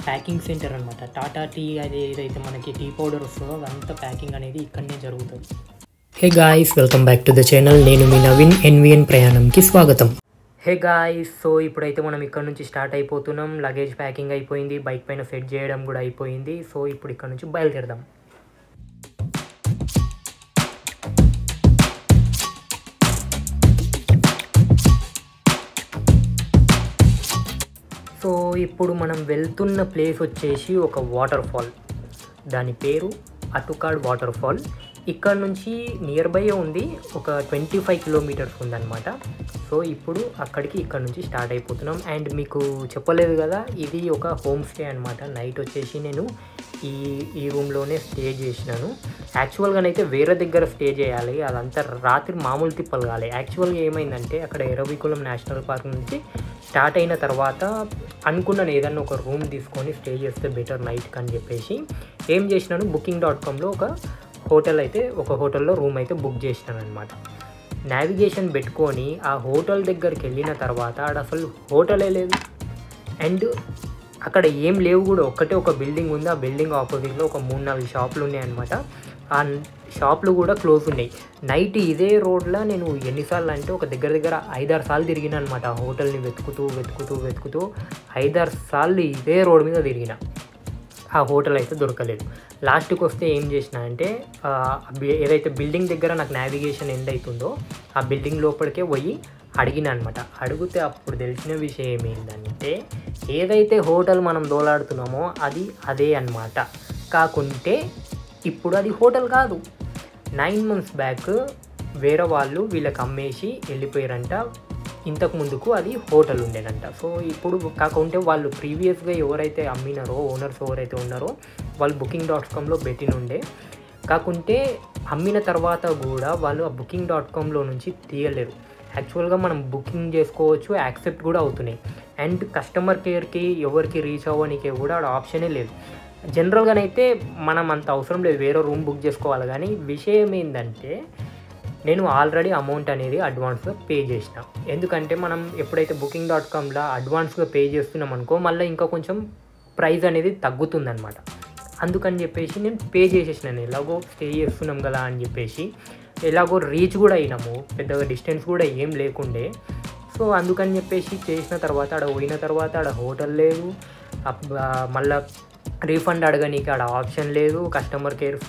Packing centre అనమాట. Tata tea అది ఏదైతే మనకి టీ పౌడర్ వస్తుందో అదంతా ప్యాకింగ్ అనేది ఇక్కడనే జరుగుతుంది. Hey guys, welcome back to the channel. నేను మీ నవీన్. ఎన్విఎన్ ప్రయాణంకి స్వాగతం. హే గాయ్స్, సో ఇప్పుడైతే మనం ఇక్కడ నుంచి స్టార్ట్ అయిపోతున్నాం. లగేజ్ ప్యాకింగ్ అయిపోయింది, బైక్ పైన సెట్ చేయడం కూడా అయిపోయింది. సో ఇప్పుడు ఇక్కడ నుంచి బయలుదేరదాం. సో ఇప్పుడు మనం వెళ్తున్న ప్లేస్ వచ్చేసి ఒక వాటర్ ఫాల్. దాని పేరు అటుకాడ్ వాటర్ ఫాల్. ఇక్కడ నుంచి నియర్ బై ఉంది, ఒక 25 కిలోమీటర్స్ ఉందన్నమాట. సో ఇప్పుడు ఇక్కడ నుంచి స్టార్ట్ అయిపోతున్నాం. అండ్ మీకు చెప్పలేదు కదా, ఇది ఒక హోమ్ స్టే అనమాట. నైట్ వచ్చేసి నేను ఈ రూమ్లోనే స్టే చేసినాను. యాక్చువల్గానైతే వేరే దగ్గర స్టే చేయాలి, అదంతా రాత్రి మామూలు తిప్పలు కాలే. యాక్చువల్గా ఏమైందంటే అక్కడ ఎర్రవికులం నేషనల్ పార్క్ నుంచి స్టార్ట్ అయిన తర్వాత అనుకున్నాను ఏదన్నా ఒక రూమ్ తీసుకొని స్టే చేస్తే బెటర్ నైట్కి అని చెప్పేసి ఏం చేసినాను, booking.comలో ఒక హోటల్లో రూమ్ అయితే బుక్ చేసినాను అనమాట. నావిగేషన్ పెట్టుకొని ఆ హోటల్ దగ్గరికి వెళ్ళిన తర్వాత ఆడ అసలు హోటలే లేదు. అండ్ అక్కడ ఏం లేవు కూడా, ఒక బిల్డింగ్ ఉంది. ఆ బిల్డింగ్ ఆపోజిట్లో ఒక 3-4 షాపులు ఉన్నాయన్నమాట. ఆ షాపులు కూడా క్లోజ్ ఉన్నాయి. నైట్ ఇదే రోడ్లో నేను ఎన్నిసార్లు అంటే ఒక దగ్గర 5-6 సార్లు తిరిగిన అనమాట. ఆ హోటల్ని వెతుకుతూ 5-6 సార్లు ఇదే రోడ్ మీద తిరిగిన. ఆ హోటల్ అయితే దొరకలేదు. లాస్ట్కి వస్తే ఏం చేసిన అంటే ఏదైతే బిల్డింగ్ దగ్గర నాకు నావిగేషన్ ఎండ్ అవుతుందో ఆ బిల్డింగ్ లోపలికే పోయి అడిగిన అనమాట. అడిగితే అప్పుడు తెలిసిన విషయం ఏంటంటే ఏదైతే హోటల్ మనం దోలాడుతున్నామో అది అదే అన్నమాట. కాకుంటే ఇప్పుడు అది హోటల్ కాదు. 9 months బ్యాక్ వేరే వాళ్ళు వీళ్ళకి అమ్మేసి వెళ్ళిపోయారంట. ఇంతకు ముందుకు అది హోటల్ ఉండేనంట. సో ఇప్పుడు కాకుంటే వాళ్ళు ప్రీవియస్గా ఎవరైతే అమ్మినారో, ఓనర్స్ ఎవరైతే ఉన్నారో వాళ్ళు booking.comలో పెట్టినుండే. కాకుంటే అమ్మిన తర్వాత కూడా వాళ్ళు ఆ booking.comలో నుంచి తీయలేరు. యాక్చువల్గా మనం బుకింగ్ చేసుకోవచ్చు, యాక్సెప్ట్ కూడా అవుతున్నాయి. అండ్ కస్టమర్ కేర్కి ఎవరికి రీచ్ అవ్వడానికి కూడా ఆడ ఆప్షనే లేదు. జనరల్గానైతే మనం అంత అవసరం లేదు, వేరే రూమ్ బుక్ చేసుకోవాలి. కానీ విషయం ఏంటంటే నేను ఆల్రెడీ అమౌంట్ అనేది అడ్వాన్స్గా పే చేసిన. ఎందుకంటే మనం ఎప్పుడైతే booking.comలో అడ్వాన్స్గా పే చేస్తున్నాం అనుకో, మళ్ళీ ఇంకా కొంచెం ప్రైస్ అనేది తగ్గుతుందన్నమాట. అందుకని చెప్పేసి నేను పే చేసేసినాను. ఎలాగో స్టే చేస్తున్నాం కదా అని చెప్పేసి, ఎలాగో రీచ్ కూడా అయినాము, పెద్దగా డిస్టెన్స్ కూడా ఏం లేకుండే. సో అందుకని చెప్పేసి చేసిన తర్వాత ఆడ పోయిన తర్వాత ఆడ హోటల్ లేదు, మళ్ళీ రీఫండ్ అడగనీకి ఆడ ఆప్షన్ లేదు, కస్టమర్ కేర్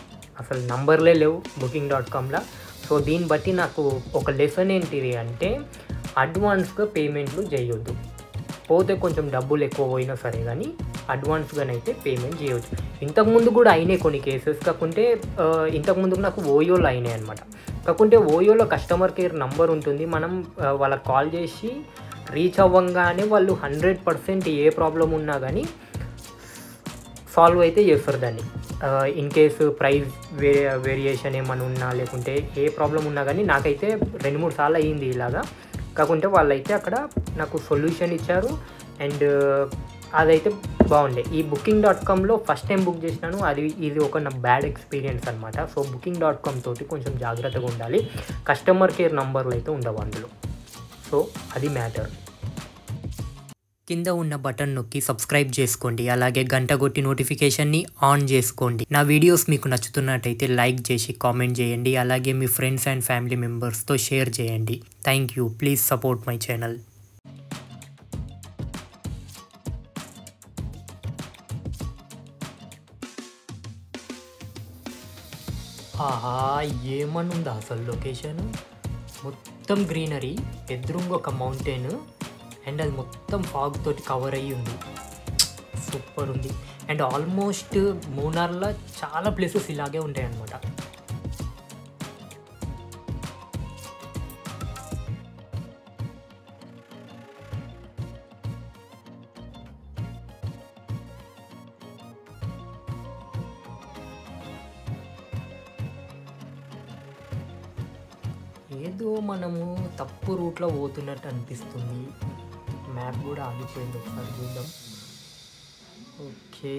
అసలు నంబర్లే లేవు booking.comలో. సో దీన్ని బట్టి నాకు ఒక లెసన్ ఏంటిది అంటే అడ్వాన్స్గా పేమెంట్లు చేయొద్దు. పోతే కొంచెం డబ్బులు ఎక్కువ పోయినా సరే కానీ అడ్వాన్స్గానైతే పేమెంట్ చేయవచ్చు. ఇంతకుముందు కూడా అయినాయి కొన్ని కేసెస్. కాకుంటే ఇంతకుముందు నాకు ఓయోలో అయినాయి అనమాట. కాకుంటే ఓయోలో కస్టమర్ కేర్ నంబర్ ఉంటుంది. మనం వాళ్ళకి కాల్ చేసి రీచ్ అవ్వంగానే వాళ్ళు 100% ఏ ప్రాబ్లం ఉన్నా కానీ సాల్వ్ అయితే చేస్తారు దాన్ని. ఇన్ కేసు ప్రైస్ వేరియేషన్ ఏమైనా ఉన్నా లేకుంటే ఏ ప్రాబ్లం ఉన్నా కానీ నాకైతే 2-3 సార్లు అయ్యింది ఇలాగా. కాకుంటే వాళ్ళైతే అక్కడ నాకు సొల్యూషన్ ఇచ్చారు. అండ్ అదైతే బాగుండే. ఈ booking.comలో ఫస్ట్ టైం బుక్ చేసినాను, ఇది ఒక నా బ్యాడ్ ఎక్స్పీరియన్స్ అనమాట. సో booking.com తోటి కొంచెం జాగ్రత్తగా ఉండాలి. కస్టమర్ కేర్ నంబర్లు అయితే ఉండవు అందులో. సో అది మ్యాటర్. కింద ఉన్న బటన్ నొక్కి సబ్స్క్రైబ్ చేసుకోండి. అలాగే గంట కొట్టి నోటిఫికేషన్ని ఆన్ చేసుకోండి. నా వీడియోస్ మీకు నచ్చుతున్నట్టయితే లైక్ చేసి కామెంట్ చేయండి. అలాగే మీ ఫ్రెండ్స్ అండ్ ఫ్యామిలీ మెంబర్స్తో షేర్ చేయండి. Thank you. Please support my channel. ఆహా, ఏమనుందా అసలు లొకేషన్. మొత్తం గ్రీనరీ, ఎదురుంగా ఒక మౌంటైన్, అండ్ అది మొత్తం ఫాగ్ తోటి కవర్ అయ్యి ఉంది. సూపర్ ఉంది. అండ్ ఆల్మోస్ట్ మూనార్లో చాలా ప్లేసెస్ ఇలాగే ఉంటాయి అన్నమాట. ఏదో మనము తప్పు రూట్లో పోతున్నట్టు అనిపిస్తుంది. మ్యాప్ కూడా ఆగిపోయింది, ఒకసారి చూద్దాం. ఓకే,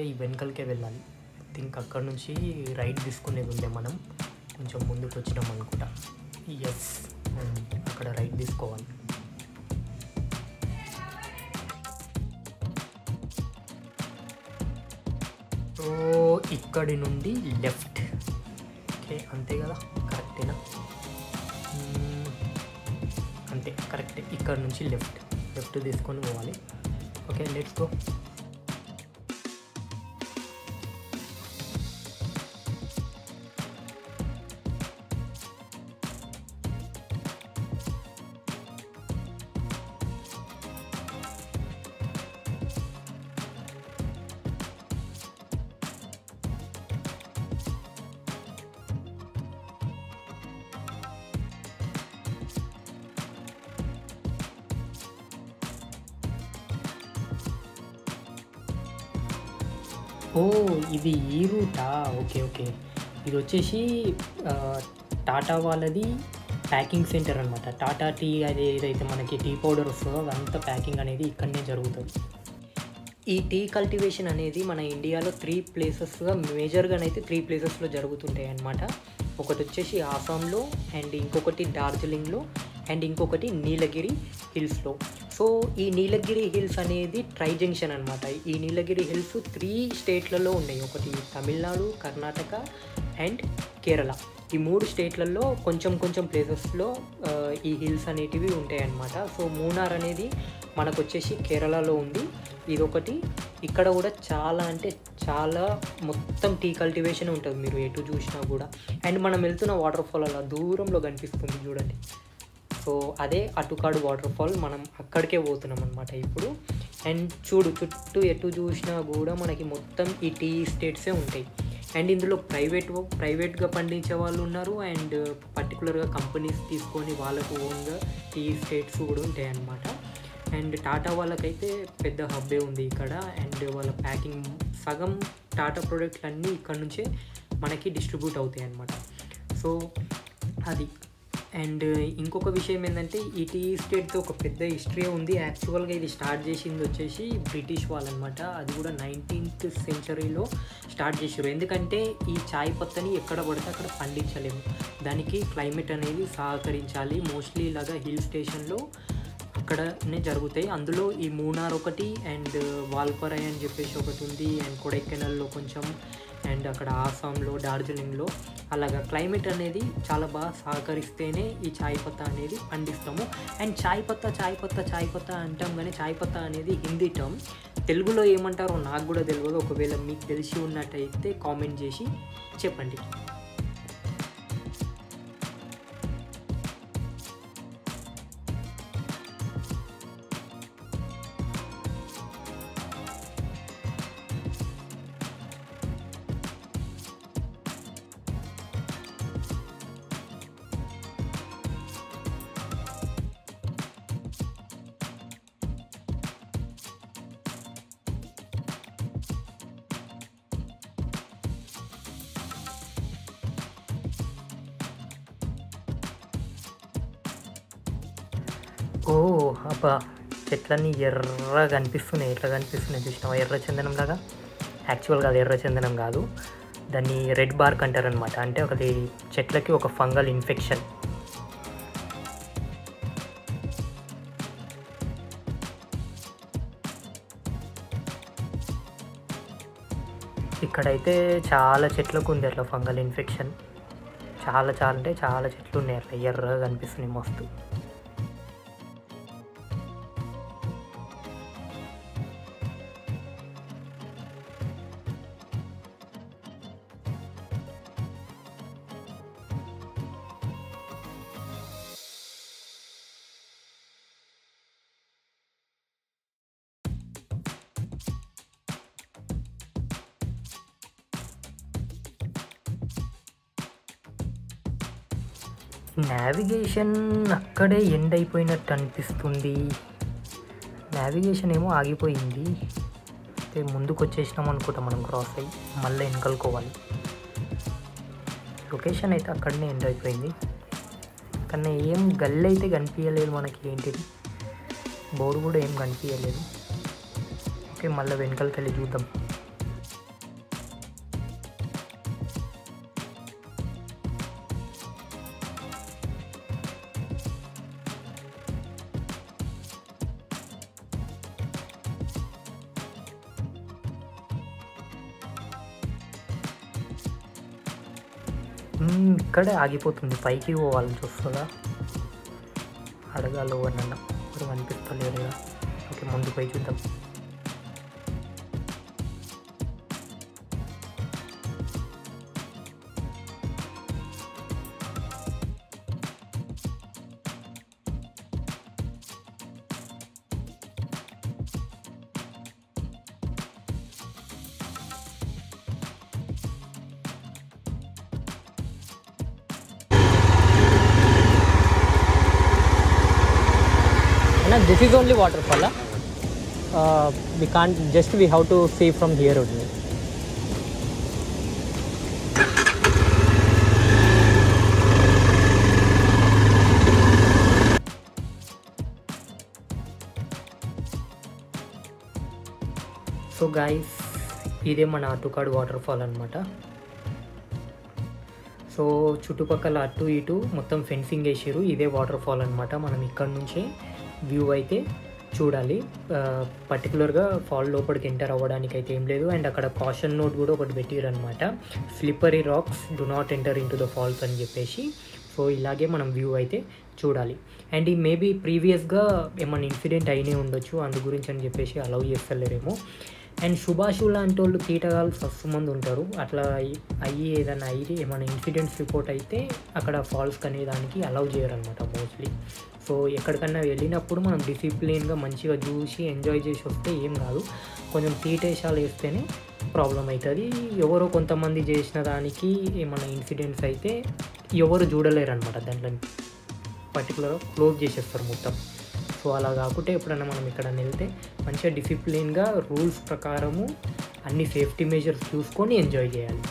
ఈ వెనకలకే వెళ్ళాలి. ఐ థింక్ అక్కడ నుంచి రైట్ తీసుకునేది ఉండే. మనం కొంచెం ముందుకు వచ్చినాం అనుకుంటా. ఎస్, అక్కడ రైట్ తీసుకోవాలి. ఇక్కడి నుండి లెఫ్ట్. ఓకే, అంతే కదా, కరెక్టేనా? అంతే, కరెక్టే. ఇక్కడ నుంచి లెఫ్ట్ తీసుకొని పోవాలి. Okay, let's go. ఓ, ఇది ఈ రూటా? Okay okay. ఇది వచ్చేసి టాటా వాళ్ళది ప్యాకింగ్ సెంటర్ అనమాట. టాటా టీ అది ఏదైతే మనకి టీ పౌడర్ వస్తుందో అదంతా ప్యాకింగ్ అనేది ఇక్కడనే జరుగుతుంది. ఈ టీ కల్టివేషన్ అనేది మన ఇండియాలో 3 ప్లేసెస్గా మేజర్గానైతే 3 ప్లేసెస్లో జరుగుతుంటాయి అన్నమాట. ఒకటి వచ్చేసి ఆసాంలో, అండ్ ఇంకొకటి డార్జిలింగ్లో, అండ్ ఇంకొకటి నీలగిరి హిల్స్లో. సో ఈ నీలగిరి హిల్స్ అనేది ట్రై జంక్షన్ అనమాట. ఈ నీలగిరి హిల్స్ 3 స్టేట్లలో ఉన్నాయి. ఒకటి తమిళనాడు, కర్ణాటక అండ్ కేరళ. ఈ 3 స్టేట్లలో కొంచెం ప్లేసెస్లో ఈ హిల్స్ అనేటివి ఉంటాయి అన్నమాట. సో మూనార్ అనేది మనకు వచ్చేసి కేరళలో ఉంది. ఇదొకటి. ఇక్కడ కూడా చాలా అంటే చాలా మొత్తం టీ కల్టివేషన్ ఉంటుంది, మీరు ఎటు చూసినా కూడా. అండ్ మనం వెళ్తున్న వాటర్ ఫాల్ అలా దూరంలో కనిపిస్తుంది చూడండి. సో అదే అటుకాడు వాటర్ ఫాల్. మనం అక్కడికే పోతున్నాం అనమాట ఇప్పుడు. అండ్ చూడు, చుట్టూ ఎటు చూసినా కూడా మనకి మొత్తం ఈ టీ స్టేట్సే ఉంటాయి. అండ్ ఇందులో ప్రైవేట్గా పండించే వాళ్ళు ఉన్నారు, అండ్ పర్టికులర్గా కంపెనీస్ తీసుకొని వాళ్ళకు ఓన్గా టీ స్టేట్స్ కూడా ఉంటాయి అన్నమాట. అండ్ టాటా వాళ్ళకైతే పెద్ద హబ్బే ఉంది ఇక్కడ. అండ్ వాళ్ళ ప్యాకింగ్ సగం టాటా ప్రోడక్ట్లు అన్నీ ఇక్కడ నుంచే మనకి డిస్ట్రిబ్యూట్ అవుతాయి అన్నమాట. సో అది. అండ్ ఇంకొక విషయం ఏంటంటే ఈ టీ స్టేట్తో ఒక పెద్ద హిస్టరీ ఉంది. యాక్చువల్గా ఇది స్టార్ట్ చేసింది వచ్చేసి బ్రిటిష్ వాళ్ళు అనమాట. అది కూడా 19th సెంచరీలో స్టార్ట్ చేశారు. ఎందుకంటే ఈ చాయ్ పత్తని ఎక్కడ పడితే అక్కడ పండించలేము, దానికి క్లైమేట్ అనేది సహకరించాలి. మోస్ట్లీ ఇలాగా హిల్ స్టేషన్లో అక్కడనే జరుగుతాయి. అందులో ఈ మూనార్ ఒకటి, అండ్ వాల్పరాయ్ అని చెప్పేసి ఒకటి ఉంది, అండ్ కొడైకెనాల్లో కొంచెం, అండ్ అక్కడ ఆసాంలో, డార్జిలింగ్లో అలాగా క్లైమేట్ అనేది చాలా బాగా సహకరిస్తేనే ఈ చాయ్ పత్తా అనేది పండిస్తాము. అండ్ చాయ్ పత్తా అంటాం, కానీ చాయ్ పత్తా అనేది హిందీ టర్మ్. తెలుగులో ఏమంటారో నాకు కూడా తెలియదు. ఒకవేళ మీకు తెలిసి ఉన్నట్టయితే కామెంట్ చేసి చెప్పండి. ఓ అబ్బా, చెట్లన్నీ ఎర్రగా కనిపిస్తున్నాయి. ఎట్లా కనిపిస్తున్నాయి చూసినావా? ఎర్ర చందనం లాగా. యాక్చువల్గా అది ఎర్ర చందనం కాదు, దాన్ని రెడ్ బార్క్ అంటారనమాట. అంటే ఒకటి చెట్లకి ఒక ఫంగల్ ఇన్ఫెక్షన్. ఇక్కడైతే చాలా చెట్లకు ఉంది అట్లా ఫంగల్ ఇన్ఫెక్షన్. చాలా అంటే చాలా చెట్లు ఉన్నాయి అట్లా ఎర్రగా కనిపిస్తున్నాయి మస్తు. నావిగేషన్ అక్కడే ఎండ్ అయిపోయినట్టు అనిపిస్తుంది. నావిగేషన్ ఏమో ఆగిపోయింది. అయితే ముందుకు వచ్చేసినాం అనుకుంటా మనం క్రాస్ అయ్యి మళ్ళీ వెనకలుకోవాలి. లొకేషన్ అయితే అక్కడనే ఎండ్ అయిపోయింది, కానీ ఏం గల్లి అయితే కనిపించలేదు మనకి. ఏంటిది బోర్డు కూడా ఏం కనిపించలేదు. ఓకే, మళ్ళీ వెనకలకి వెళ్ళి చూద్దాం. ఇక్కడే ఆగిపోతుంది, పైకి పోవాలని చూస్తుందా? అడగాలి ఎవరినన్నా, ఎవరు అనిపిస్తలేదు కదా. ఓకే, ముందు పై చూద్దాం. This is only waterfall. We can't just, we have to see from here only. So guys, ఇదే మన అటుకాడు వాటర్ ఫాల్ అనమాట. సో చుట్టుపక్కల అటు ఇటు మొత్తం ఫెన్సింగ్ వేసారు. ఇదే వాటర్ ఫాల్ అనమాట. మనం ఇక్కడ నుంచే వ్యూ అయితే చూడాలి. పర్టికులర్గా ఫాల్ లోపలికి ఎంటర్ అవ్వడానికి అయితే ఏం లేదు. అండ్ అక్కడ కాషన్ నోట్ కూడా ఒకటి పెట్టారు అనమాట, slippery rocks do not enter into the falls అని చెప్పేసి. సో ఇలాగే మనం వ్యూ అయితే చూడాలి. అండ్ ఈ మేబీ ప్రీవియస్గా ఏమైనా ఇన్సిడెంట్ అయినే ఉండొచ్చు, అందు గురించి అని చెప్పేసి అలౌ చేస్తలేరేమో. అండ్ సుభాషు లాంటి వాళ్ళు కీటకాలు ఫస్ట్ మంది ఉంటారు. అట్లా అయ్యి ఏదైనా అయ్యి ఏమైనా ఇన్సిడెంట్స్ రిపోర్ట్ అయితే అక్కడ ఫాల్స్కి అనే దానికి అలౌ చేయరనమాట మోస్ట్లీ. సో ఎక్కడికన్నా వెళ్ళినప్పుడు మనం డిసిప్లిన్గా మంచిగా చూసి ఎంజాయ్ చేసి వస్తే ఏం కాదు. కొంచెం తీటేషాలు వేస్తేనే ప్రాబ్లం అవుతుంది. ఎవరో కొంతమంది చేసిన దానికి ఏమైనా ఇన్సిడెంట్స్ అయితే ఎవరు చూడలేరు అనమాట. దాంట్లో పర్టికులర్గా క్లోజ్ చేసేస్తారు మొత్తం. సో అలా కాకుంటే ఎప్పుడైనా మనం ఎక్కడైనా వెళ్తే మంచిగా డిసిప్లిన్గా రూల్స్ ప్రకారము అన్ని సేఫ్టీ మెజర్స్ చూసుకొని ఎంజాయ్ చేయాలి.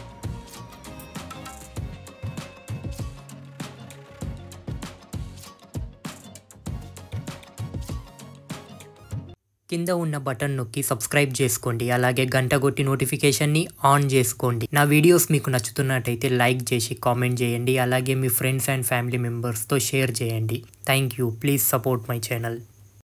కింద ఉన్న బటన్ నొక్కి సబ్స్క్రైబ్ చేసుకోండి. అలాగే గంట కొట్టి నోటిఫికేషన్ని ఆన్ చేసుకోండి. నా వీడియోస్ మీకు నచ్చుతున్నట్టయితే లైక్ చేసి కామెంట్ చేయండి. అలాగే మీ ఫ్రెండ్స్ అండ్ ఫ్యామిలీ మెంబర్స్తో షేర్ చేయండి. Thank you. Please support my channel.